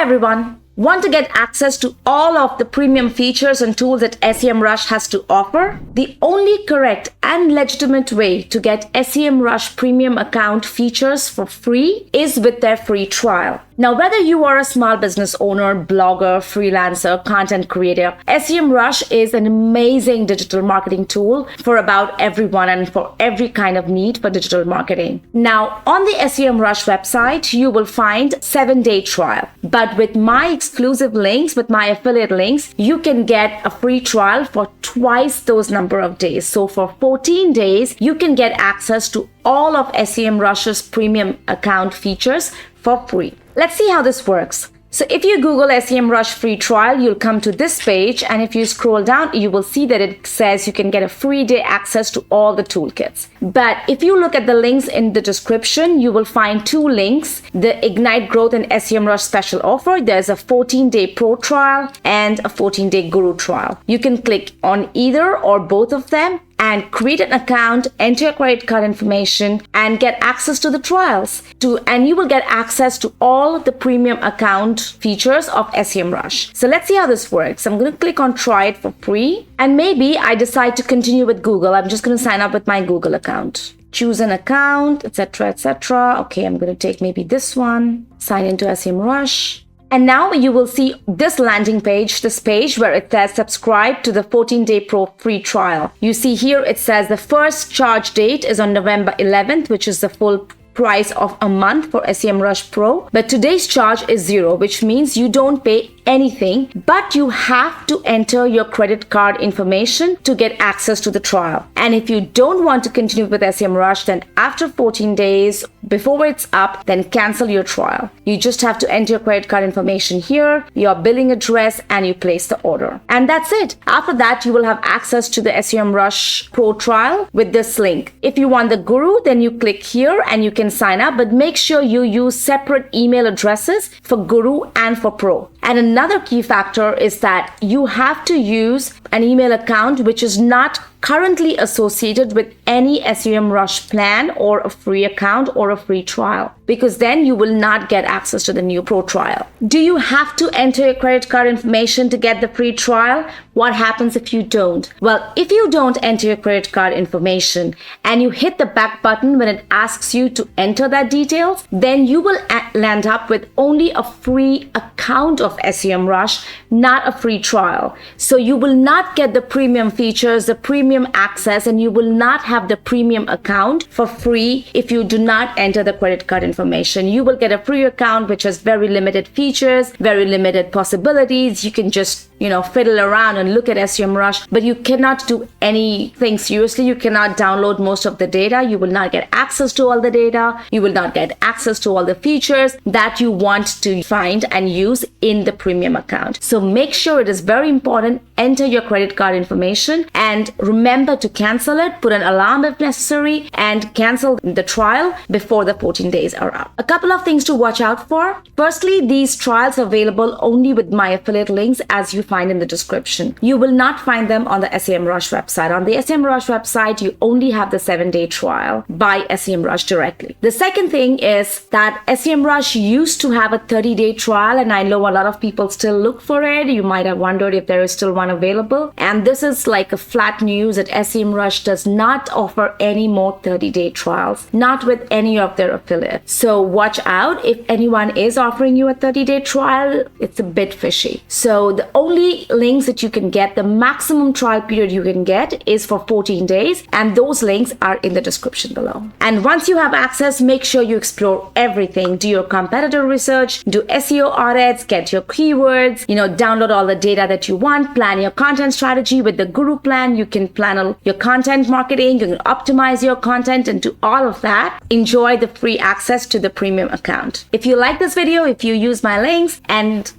Hi everyone! Want to get access to all of the premium features and tools that Semrush has to offer? The only correct and legitimate way to get Semrush premium account features for free is with their free trial. Now, whether you are a small business owner, blogger, freelancer, content creator, Semrush is an amazing digital marketing tool for about everyone and for every kind of need for digital marketing. Now, on the Semrush website, you will find 7-day trial. But with my exclusive links, with my affiliate links, you can get a free trial for twice those number of days. So for 14 days, you can get access to all of Semrush's premium account features for free. Let's see how this works. So if you Google Semrush free trial, you'll come to this page, and if you scroll down, you will see that it says you can get a free day access to all the toolkits. But if you look at the links in the description, you will find 2 links: the Ignite Growth and Semrush special offer. There's a 14-day pro trial and a 14-day guru trial. You can click on either or both of them and create an account, enter your credit card information, and get access to the trials. And you will get access to all the premium account features of Semrush. So let's see how this works. I'm going to click on try it for free. And maybe I decide to continue with Google. I'm just going to sign up with my Google account. Choose an account, etc., etc. Okay, I'm going to take maybe this one. Sign into Semrush. And now you will see this landing page, this page where it says subscribe to the 14-day pro free trial. You see here it says the first charge date is on November 11th, which is the full price of a month for Semrush Pro. But today's charge is 0, which means you don't pay anything, but you have to enter your credit card information to get access to the trial. And if you don't want to continue with Semrush, then after 14 days, before it's up, then cancel your trial. You just have to enter your credit card information here, your billing address, and you place the order. And that's it. After that, you will have access to the Semrush Pro trial with this link. If you want the Guru, then you click here and you can sign up, but make sure you use separate email addresses for Guru and for Pro. And another key factor is that you have to use an email account which is not currently associated with any Semrush plan or a free account or a free trial, because then you will not get access to the new pro trial. Do you have to enter your credit card information to get the free trial? What happens if you don't? Well, if you don't enter your credit card information and you hit the back button when it asks you to enter that details, then you will land up with only a free account of Semrush, not a free trial. So you will not get the premium features, the premium access, and you will not have the premium account for free if you do not enter the credit card information. You will get a free account which has very limited features, very limited possibilities. You can just fiddle around and look at Semrush, but you cannot do anything seriously. You cannot download most of the data. You will not get access to all the data. You will not get access to all the features that you want to find and use in the premium account. So make sure, it is very important, enter your credit card information and remember to cancel it, put an alarm if necessary, and cancel the trial before the 14 days are up. A couple of things to watch out for. Firstly, these trials are available only with my affiliate links, as you find in the description. You will not find them on the Semrush website. On the Semrush website, you only have the 7-day trial by Semrush directly. The second thing is that Semrush used to have a 30-day trial, and I know a lot of people still look for it. You might have wondered if there is still one available. And this is like a flat news that Semrush does not offer any more 30-day trials, not with any of their affiliates. So watch out. If anyone is offering you a 30-day trial, it's a bit fishy. So the only links that you can get, the maximum trial period you can get, is for 14 days, and those links are in the description below. And once you have access, make sure you explore everything. Do your competitor research, do SEO audits, get your keywords, download all the data that you want, plan your content strategy. With the Guru plan, you can plan your content marketing, you can optimize your content, and do all of that. Enjoy the free access to the premium account. If you like this video, if you use my links, and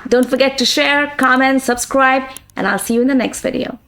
don't forget to share, comment, subscribe, and I'll see you in the next video.